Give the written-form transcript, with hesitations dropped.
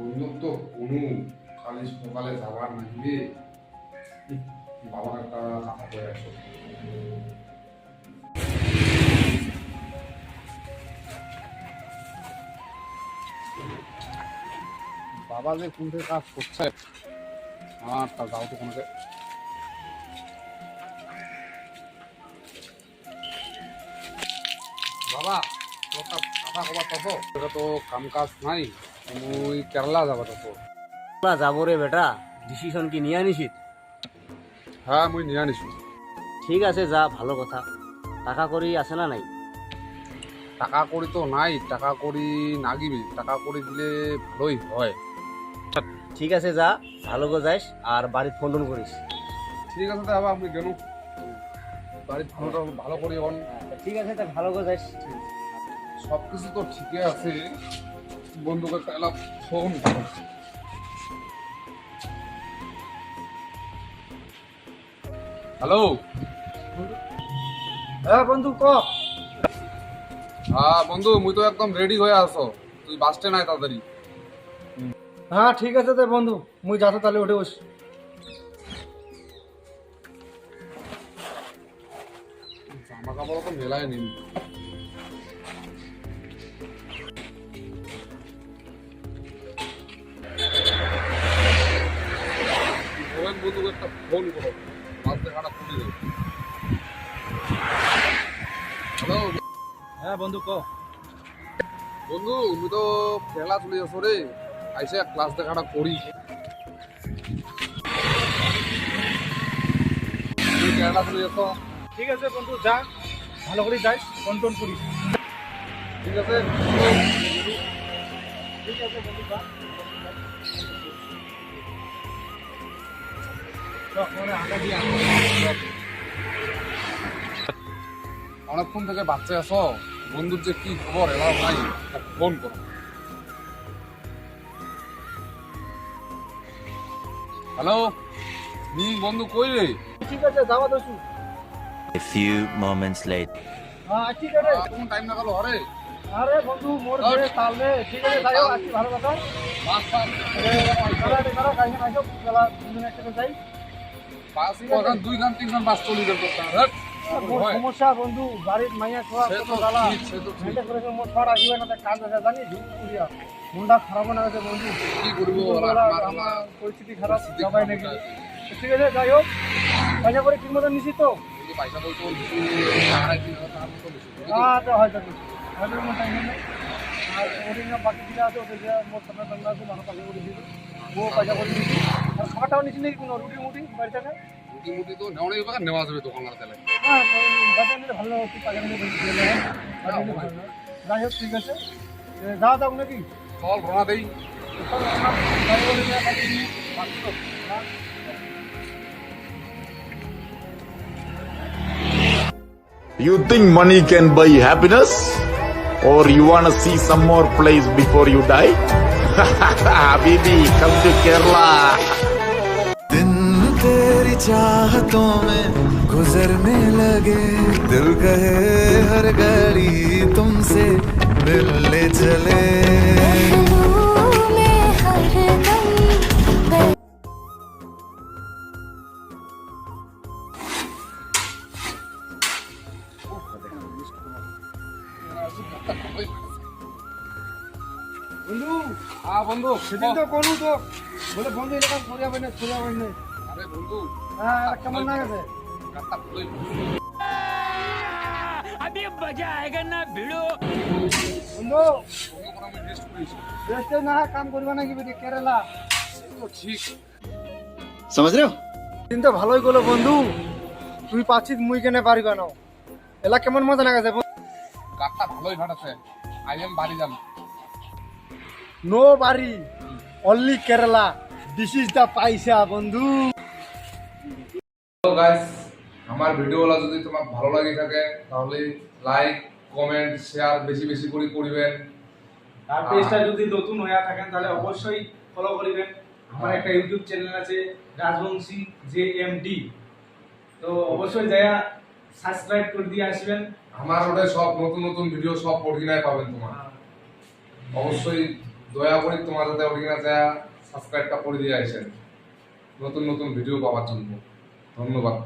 বন্ধুত্ব কোনো খালি সকালে যাবার নাকি বাবার একটা কথা করে আসো। বাবা যে কোন থেকে কাজ করছে আর তা যাও তো কোনকে। বাবা তোরটা কথা কবার ততো এটা তো কাম কাজ নাই, তুই কেরালা যাবা ততো। যাবো রে বেটা, ডিসিশন কি নিয়ে আনিসিস? হ্যাঁ মুই নিয়ে আনিস। ঠিক আছে যা, ভালো কথা। টাকা করি আছে না নাই? টাকা করি তো নাই, টাকা করি নাগিবি, টাকা করি দিলে ভালোই হয়। ঠিক আছে যা, ভালো করে যাইস আর বাড়ির ফোন টোন করিস। ঠিক আছে তো আবার আমি গেল বাড়ির ভালোটা ভালো করি এখন। ঠিক আছে তা ভালো করে যাইস। সব কিছু তো ঠিকই আছে, বন্ধুকে তাহলে ফোন। হ্যালো। হ্যাঁ বন্ধু ক। হ্যাঁ বন্ধু মুই তো একদম রেডি হয়ে আসো, তুই বাস স্ট্যান্ড আয় তাড়াতাড়ি। হ্যাঁ ঠিক আছে তো বন্ধু, মুই যাতে তাহলে উঠে বস। জামা কাপড় তো মেলায় নিন। বন্ধুকে একটা ফোন করো, বাস দেখাটা খুলে দেবো। হ্যালো হ্যাঁ বন্ধু ক। বন্ধু তুমি তো খেলা চলে যাচ্ছ রে, আইসে ক্লাস দেখাটা করি। তুমি খেলা চলে যাচ্ছ। ঠিক আছে বন্ধু যা, ভালো করে যাইস, ফোন টোন করিস। ঠিক আছে ঠিক আছে বন্ধু যা। অনেকক্ষণ থেকে বাচ্চা আছো, বন্ধুর যে কি খবর এবার নাই, ফোন করো। হ্যালো বন্ধু কই রে? ঠিক আছে যাওয়া দোষু। A few moments later. হ্যাঁ ঠিক আছে। কোন টাইম না গেল আরে। আরে বন্ধু মোর ঘরে তাহলে ঠিক আছে যাইও, আছি ভালো কথা। বাস বাস কারা কাহিনী আইসো চলা দুজন একসাথে যাই। বাস ওখান 2 ঘন্টা 3 ঘন্টা বাস চলে যেত। মোর সমস্যা বন্ধু, বাড়ির মাইয়া ছোয়া সে কত তো জ্বালা। ঠিক, সে তো ঠিক। মেয়েটা করে মোর ছড় আসবে না, তাই কাজ আছে জানি ঝুঁক করিয়া মনটা খারাপ না গেছে বন্ধু। কি করবো আমার পরিস্থিতি খারাপ সবাই নাকি। ঠিক আছে যাই হোক, পয়সা করে ঠিক মতো নিছি তো। পয়সা বলতো আচ্ছা হয়তো হয়তো মোর টাইম নেই। আর ওদের বাকি যেটা আছে ওদের মোট টাকা টাকা আছে, ভালো পয়সা করে দিয়েছে, ও পয়সা করে দিয়েছি। আর খাবারটাও নিচ্ছি নাকি কোনো রুটি মুটি বাড়ি থেকে? রুটি মুটি তো নেওয়াই হবে, নেওয়া যাবে দোকানদার তাহলে। হ্যাঁ বাজার নিলে ভালো একটু টাকা নিলে যাই হোক ঠিক আছে, যাওয়া যাক নাকি? চল রওনা দেই। You think money can buy happiness? Or you wanna see some more place before you die? Habibi, come to Kerala. दिन तेरी चाहतों में गुजरने लगे, दिल कहे हर घड़ी तुमसे मिलने चले। বন্ধু হ্যাঁ বন্ধু সেদিন তো কোনো তো বলে বন্ধু এরকম করে হবে না, করে হবে না। আরে বন্ধু হ্যাঁ কেমন না গেছে কাটটা খুলে अभी मजा आएगा ना भिड़ो। বন্ধু? আমি রেস্ট করেছি। রেস্টে না কাম করবে নাকি বেটি কেরালা? তো ঠিক समझ रहे हो? দিন তো ভালোই গেলো বন্ধু, তুই পাচ্ছিস মুই কেনে পারিবা না। এলা কেমন মজা না গেছে? কাটটা ভালোই ফাটাছে, আইএম বাড়ি যাম। নো বাড়ি, only Kerala, this is the পয়সা বন্ধু। হ্যালো গাইস, আমার ভিডিওগুলো যদি তোমার ভালো লাগে থাকে তাহলে লাইক কমেন্ট শেয়ার বেশি বেশি করে করবেন। আর পেজটা যদি নতুন হয়ে থাকেন তাহলে অবশ্যই ফলো করবেন। আমার একটা ইউটিউব চ্যানেল আছে রাজবংশী JMD, তো অবশ্যই যায়া সাবস্ক্রাইব করে দিয়ে আসবেন। আমার ওটা সব নতুন নতুন ভিডিও সব অরিজিনাল পাবেন তোমার, অবশ্যই দয়া করে তোমার যাতে ওখানে যায় সাবস্ক্রাইবটা করে দিয়ে আসেন নতুন নতুন ভিডিও পাওয়ার জন্য। ধন্যবাদ।